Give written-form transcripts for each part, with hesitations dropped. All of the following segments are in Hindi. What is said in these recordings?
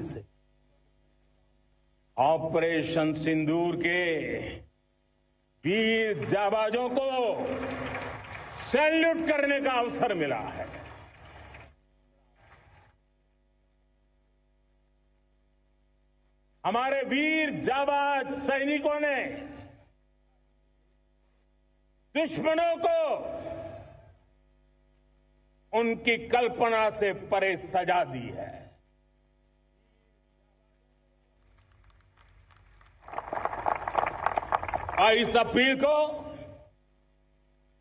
से ऑपरेशन सिंदूर के वीर जाबाजों को सैल्यूट करने का अवसर मिला है। हमारे वीर जाबाज सैनिकों ने दुश्मनों को उनकी कल्पना से परे सजा दी है। और इस अपील को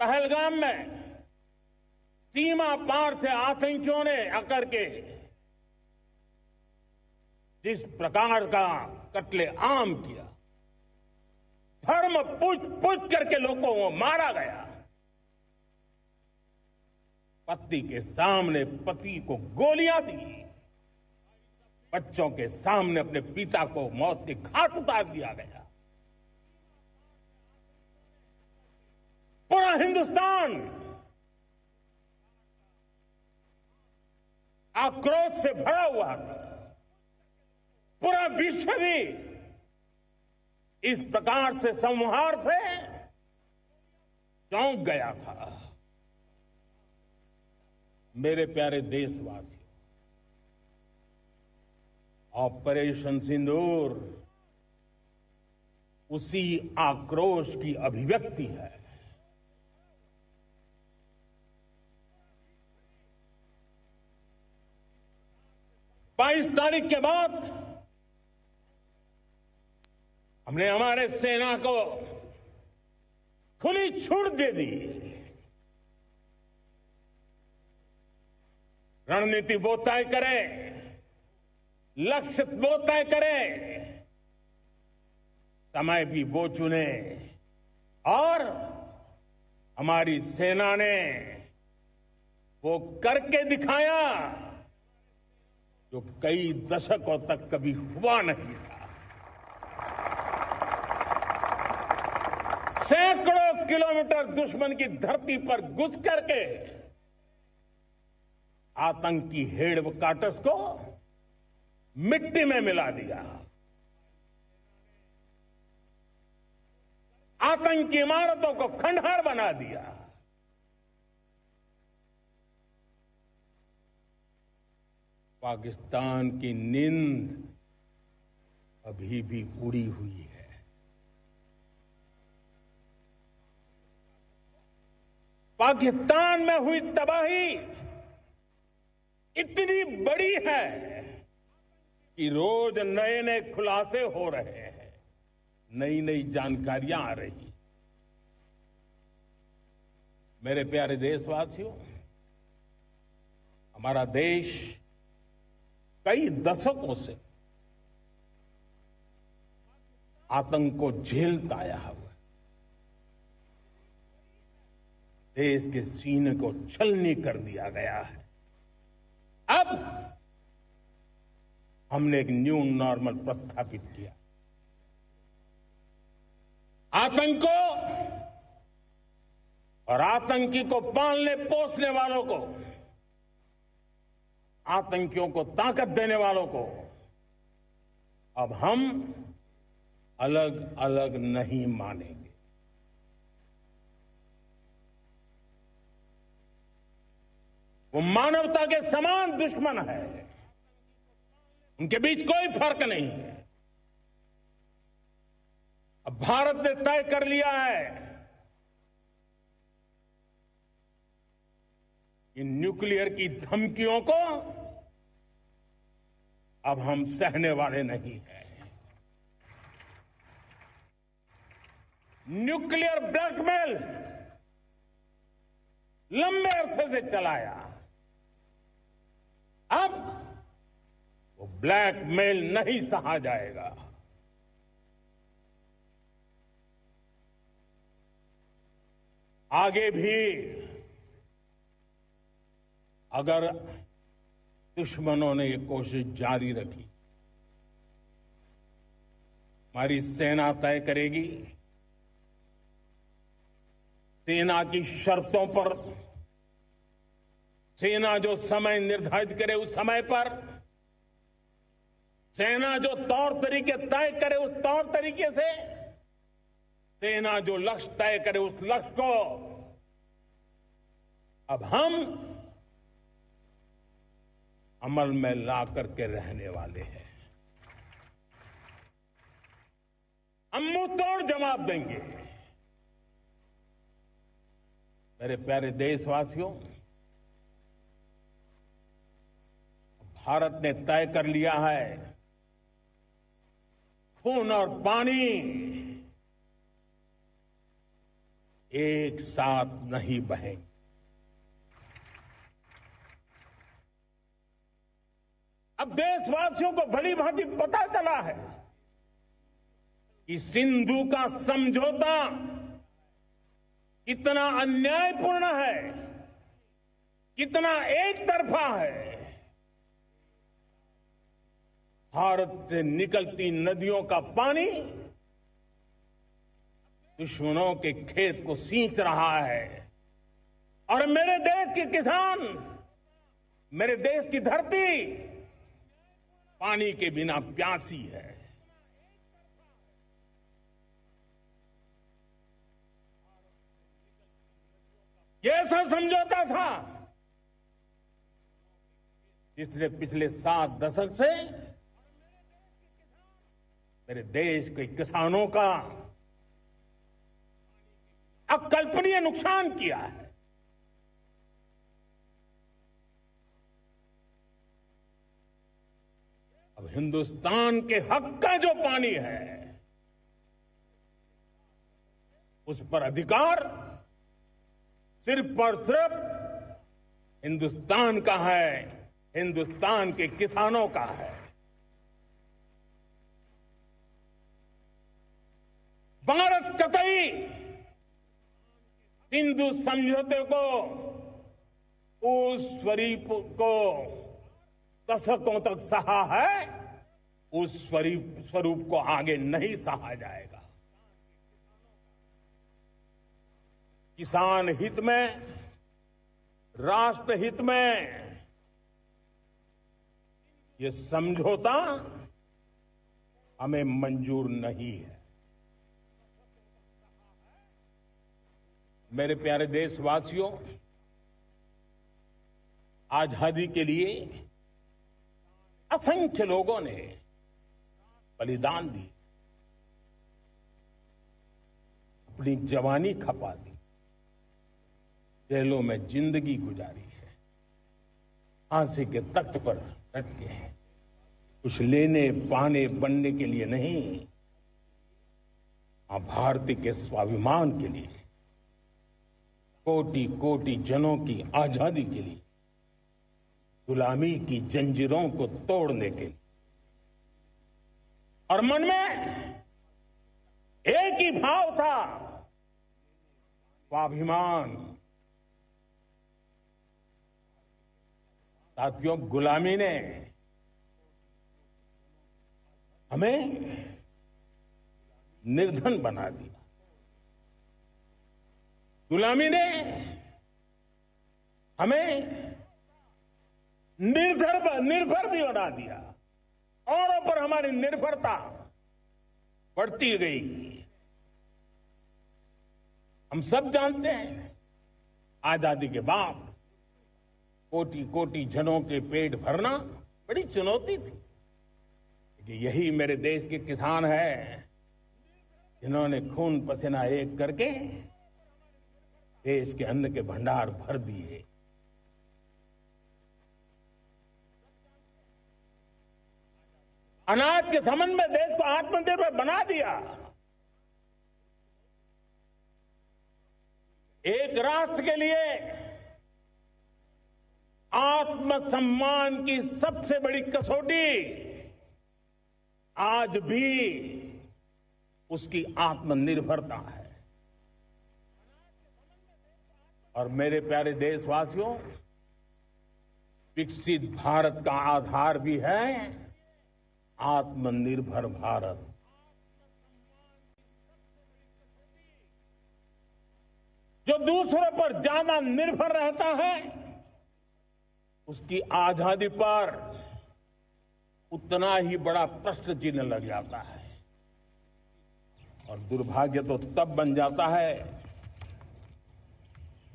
पहलगाम में सीमा पार से आतंकियों ने आकर के जिस प्रकार का कत्ले आम किया, धर्म पूछ करके लोगों को मारा गया, पति के सामने पति को गोलियां दी, बच्चों के सामने अपने पिता को मौत के घाट उतार दिया गया। पूरा हिंदुस्तान आक्रोश से भरा हुआ था। पूरा विश्व भी इस प्रकार से संहार से चौंक गया था। मेरे प्यारे देशवासियों, ऑपरेशन सिंदूर उसी आक्रोश की अभिव्यक्ति है। 22 तारीख के बाद हमने हमारे सेना को खुली छूट दे दी। रणनीति वो तय करें, लक्ष्य वो तय करें, समय भी वो चुने। और हमारी सेना ने वो करके दिखाया जो कई दशकों तक कभी हुआ नहीं था। सैकड़ों किलोमीटर दुश्मन की धरती पर घुस करके आतंकी हेडक्वार्टर्स को मिट्टी में मिला दिया, आतंकी इमारतों को खंडहर बना दिया। पाकिस्तान की नींद अभी भी उड़ी हुई है। पाकिस्तान में हुई तबाही इतनी बड़ी है कि रोज नए नए खुलासे हो रहे हैं, नई नई जानकारियां आ रही। मेरे प्यारे देशवासियों, हमारा देश कई दशकों से आतंक को झेलता आया हुआ है। देश के सीने को छलनी कर दिया गया है। अब हमने एक न्यू नॉर्मल प्रस्थापित किया। आतंक को और आतंकी को पालने पोसने वालों को, आतंकियों को ताकत देने वालों को अब हम अलग अलग नहीं मानेंगे। वो मानवता के समान दुश्मन है, उनके बीच कोई फर्क नहीं है। अब भारत ने तय कर लिया है कि न्यूक्लियर की धमकियों को अब हम सहने वाले नहीं हैं। न्यूक्लियर ब्लैकमेल लंबे अरसे से चलाया, अब वो ब्लैकमेल नहीं सहा जाएगा। आगे भी अगर दुश्मनों ने ये कोशिश जारी रखी, हमारी सेना तय करेगी, सेना की शर्तों पर, सेना जो समय निर्धारित करे उस समय पर सेना जो तौर तरीके तय करे उस तौर तरीके से, सेना जो लक्ष्य तय करे उस लक्ष्य को अब हम अमल में ला करके रहने वाले हैं। हम मुंह तोड़ जवाब देंगे। मेरे प्यारे देशवासियों, भारत ने तय कर लिया है, खून और पानी एक साथ नहीं बहेंगे। अब देशवासियों को भली भांति पता चला है कि सिंधु का समझौता कितना अन्यायपूर्ण है, कितना एक तरफा है। भारत से निकलती नदियों का पानी दुश्मनों के खेत को सींच रहा है और मेरे देश के किसान, मेरे देश की धरती पानी के बिना प्यासी है। ये ऐसा समझौता था जिसने पिछले 7 दशक से मेरे देश के किसानों का अकल्पनीय नुकसान किया है। अब हिंदुस्तान के हक का जो पानी है उस पर अधिकार सिर्फ और सिर्फ हिंदुस्तान का है, हिंदुस्तान के किसानों का है। भारत कतई सिंधु समझौते को, उस स्वरूप को दशकों तक सहा है, उस स्वरूप को आगे नहीं सहा जाएगा। किसान हित में, राष्ट्र हित में ये समझौता हमें मंजूर नहीं है। मेरे प्यारे देशवासियों, आजादी के लिए असंख्य लोगों ने बलिदान दी, अपनी जवानी खपा दी, जेलों में जिंदगी गुजारी है, फांसी के तख्त पर लटके हैं। कुछ लेने पाने बनने के लिए नहीं, भारतीय के स्वाभिमान के लिए, कोटि कोटि जनों की आजादी के लिए, गुलामी की जंजीरों को तोड़ने के लिए। और मन में एक ही भाव था, स्वाभिमान। साथियों, गुलामी ने हमें निर्धन बना दिया, गुलामी ने हमें निर्भर भी बना दिया, औरों पर हमारी निर्भरता बढ़ती गई। हम सब जानते हैं, आजादी के बाद कोटि कोटि जनों के पेट भरना बड़ी चुनौती थी। यही मेरे देश के किसान हैं जिन्होंने खून पसीना एक करके देश के अन्न के भंडार भर दिए। अनाज के संबंध में देश को आत्मनिर्भर बना दिया। एक राष्ट्र के लिए आत्मसम्मान की सबसे बड़ी कसौटी आज भी उसकी आत्मनिर्भरता है। और मेरे प्यारे देशवासियों, विकसित भारत का आधार भी है आत्मनिर्भर भारत। जो दूसरों पर ज्यादा निर्भर रहता है, उसकी आजादी पर उतना ही बड़ा प्रश्न चिन्ह लग जाता है। और दुर्भाग्य तो तब बन जाता है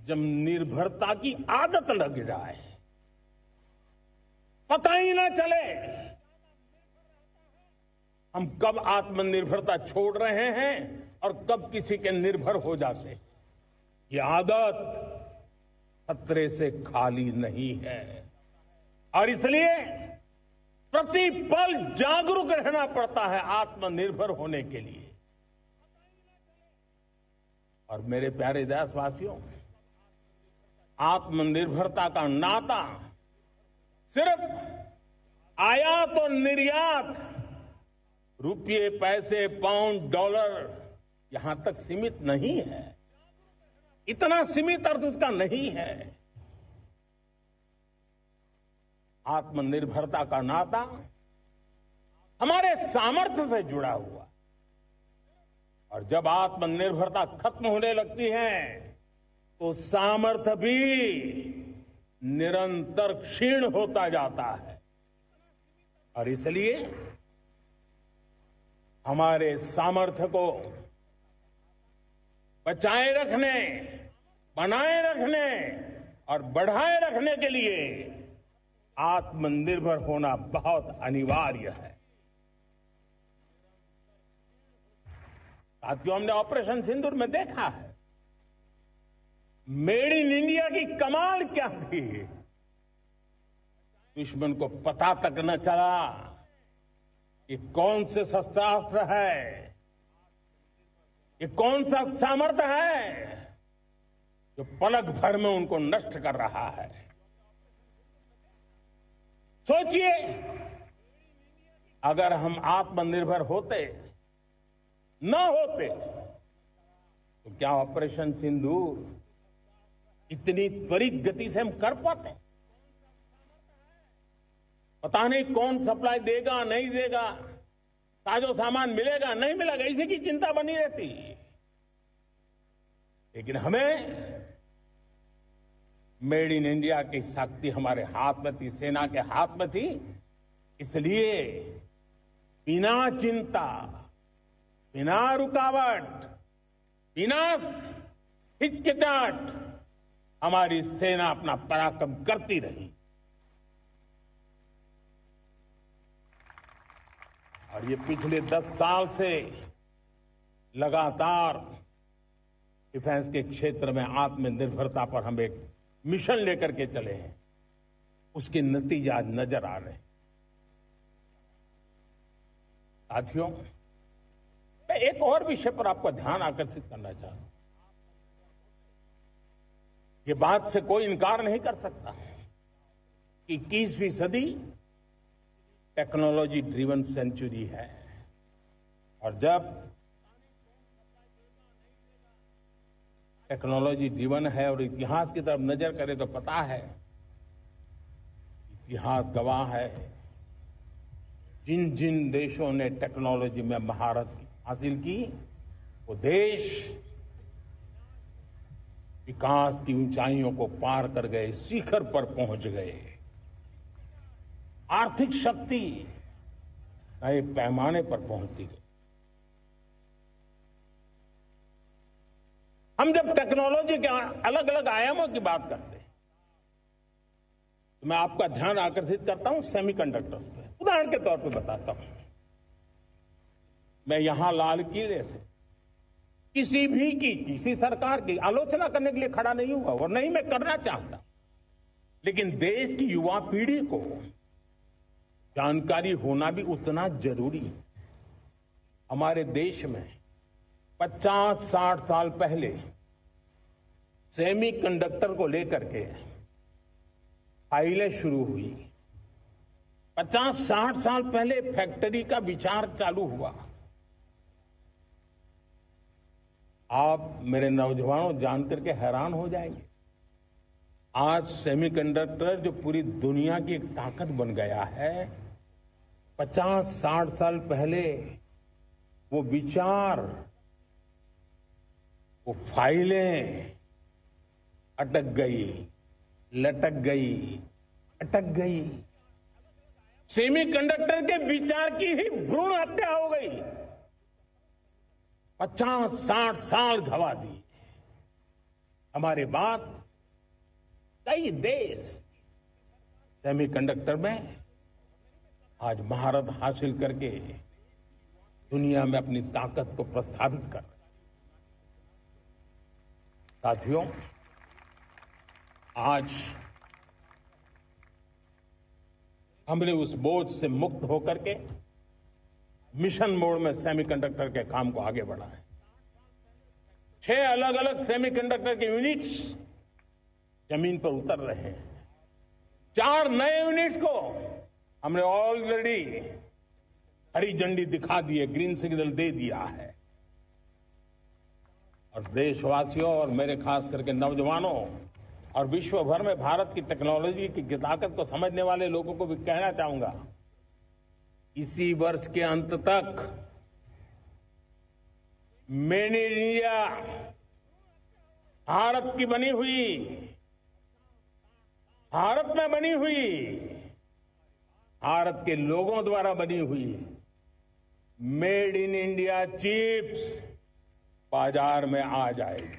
जब निर्भरता की आदत लग जाए, पता ही ना चले हम कब आत्मनिर्भरता छोड़ रहे हैं और कब किसी के निर्भर हो जाते हैं। ये आदत खतरे से खाली नहीं है और इसलिए प्रतिपल जागरूक रहना पड़ता है आत्मनिर्भर होने के लिए। और मेरे प्यारे देशवासियों, आत्मनिर्भरता का नाता सिर्फ आयात और निर्यात, रुपये, पैसे, पाउंड, डॉलर यहां तक सीमित नहीं है। इतना सीमित अर्थ उसका नहीं है। आत्मनिर्भरता का नाता हमारे सामर्थ्य से जुड़ा हुआ। और जब आत्मनिर्भरता खत्म होने लगती है तो सामर्थ्य भी निरंतर क्षीण होता जाता है। और इसलिए हमारे सामर्थ्य को बचाए रखने, बनाए रखने और बढ़ाए रखने के लिए आत्मनिर्भर होना बहुत अनिवार्य है। साथियों, हमने ऑपरेशन सिंदूर में देखा है मेड इन इंडिया की कमाल क्या थी। दुश्मन को पता तक न चला कि कौन से शस्त्रास्त्र है, ये कौन सा सामर्थ्य है जो पलक भर में उनको नष्ट कर रहा है। सोचिए, अगर हम आत्मनिर्भर होते न होते तो क्या ऑपरेशन सिंदूर इतनी त्वरित गति से हम कर पाते? पता नहीं कौन सप्लाई देगा, नहीं देगा, साजो सामान मिलेगा, नहीं मिलेगा, इसी की चिंता बनी रहती। लेकिन हमें मेड इन इंडिया की शक्ति हमारे हाथ में थी, सेना के हाथ में थी। इसलिए बिना चिंता, बिना रुकावट, बिना हिचकिचाहट हमारी सेना अपना पराक्रम करती रही। और ये पिछले 10 साल से लगातार डिफेंस के क्षेत्र में आत्मनिर्भरता पर हम एक मिशन लेकर के चले हैं, उसके नतीजे आज नजर आ रहे हैं। साथियों, मैं एक और विषय पर आपका ध्यान आकर्षित करना चाहता हूं। ये बात से कोई इनकार नहीं कर सकता कि 21वीं सदी टेक्नोलॉजी ड्रिवन सेंचुरी है। और जब टेक्नोलॉजी ड्रिवन है और इतिहास की तरफ नजर करें तो पता है, इतिहास गवाह है, जिन जिन देशों ने टेक्नोलॉजी में महारत हासिल की वो देश विकास की ऊंचाइयों को पार कर गए, शिखर पर पहुंच गए। आर्थिक शक्ति नए पैमाने पर पहुंचती गई। हम जब टेक्नोलॉजी के अलग अलग आयामों की बात करते हैं तो मैं आपका ध्यान आकर्षित करता हूं सेमीकंडक्टर्स पे। उदाहरण के तौर पे बताता हूं, मैं यहां लाल किले से किसी सरकार की आलोचना करने के लिए खड़ा नहीं हुआ और नहीं मैं करना चाहता, लेकिन देश की युवा पीढ़ी को जानकारी होना भी उतना जरूरी है। हमारे देश में 50-60 साल पहले सेमीकंडक्टर को लेकर के फाइलें शुरू हुई। 50-60 साल पहले फैक्ट्री का विचार चालू हुआ। आप मेरे नौजवानों जानकर के हैरान हो जाएंगे, आज सेमीकंडक्टर जो पूरी दुनिया की एक ताकत बन गया है, 50-60 साल पहले वो विचार, वो फाइलें अटक गई, लटक गई, अटक गई। सेमीकंडक्टर के विचार की ही भ्रूण हत्या हो गई। 50-60 साल गवा दी। हमारे बाद कई देश सेमीकंडक्टर में आज महारत हासिल करके दुनिया में अपनी ताकत को प्रस्थापित कर रहे हैं। साथियों, आज हमने उस बोझ से मुक्त होकर के मिशन मोड में सेमीकंडक्टर के काम को आगे बढ़ा है। 6 अलग अलग सेमीकंडक्टर के यूनिट्स जमीन पर उतर रहे हैं। 4 नए यूनिट्स को हमने ऑलरेडी हरी झंडी दिखा दी है, ग्रीन सिग्नल दे दिया है। और देशवासियों और मेरे खास करके नौजवानों और विश्व भर में भारत की टेक्नोलॉजी की ताकत को समझने वाले लोगों को भी कहना चाहूंगा, इसी वर्ष के अंत तक मेड इन इंडिया, भारत की बनी हुई, भारत में बनी हुई, भारत के लोगों द्वारा बनी हुई मेड इन इंडिया चिप्स बाजार में आ जाएगी।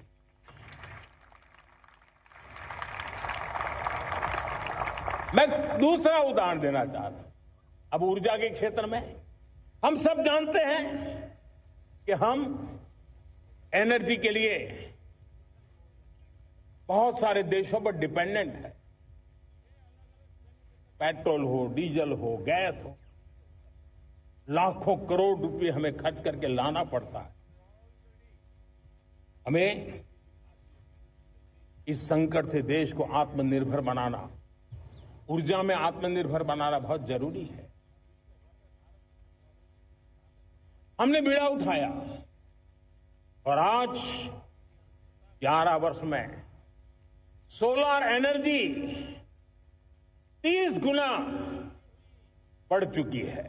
मैं दूसरा उदाहरण देना चाहता हूं। अब ऊर्जा के क्षेत्र में हम सब जानते हैं कि हम एनर्जी के लिए बहुत सारे देशों पर डिपेंडेंट है। पेट्रोल हो, डीजल हो, गैस हो, लाखों करोड़ रुपए हमें खर्च करके लाना पड़ता है। हमें इस संकट से देश को आत्मनिर्भर बनाना, ऊर्जा में आत्मनिर्भर बनाना बहुत जरूरी है। हमने बीड़ा उठाया और आज 11 वर्ष में सोलर एनर्जी 30 गुना बढ़ चुकी है।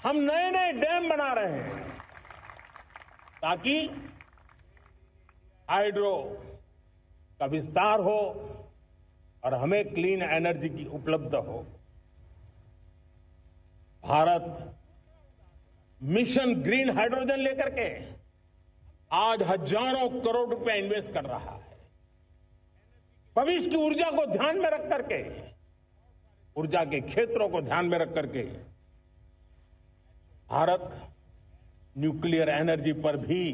हम नए नए डैम बना रहे हैं ताकि हाइड्रो का विस्तार हो और हमें क्लीन एनर्जी की उपलब्ध हो। भारत मिशन ग्रीन हाइड्रोजन लेकर के आज हजारों करोड़ रुपए इन्वेस्ट कर रहा है। भविष्य की ऊर्जा को ध्यान में रख करके, ऊर्जा के क्षेत्रों को ध्यान में रख करके भारत न्यूक्लियर एनर्जी पर भी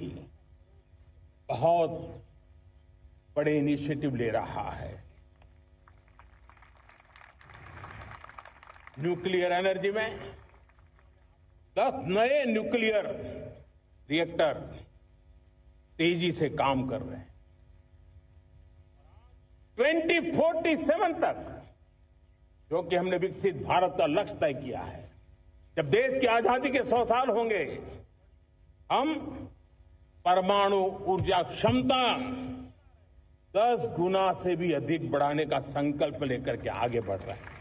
बहुत बड़े इनिशिएटिव ले रहा है। न्यूक्लियर एनर्जी में 10 नए न्यूक्लियर रिएक्टर तेजी से काम कर रहे हैं। 2047 तक, जो कि हमने विकसित भारत का लक्ष्य तय किया है, जब देश की आजादी के 100 साल होंगे, हम परमाणु ऊर्जा क्षमता 10 गुना से भी अधिक बढ़ाने का संकल्प लेकर के आगे बढ़ रहे हैं।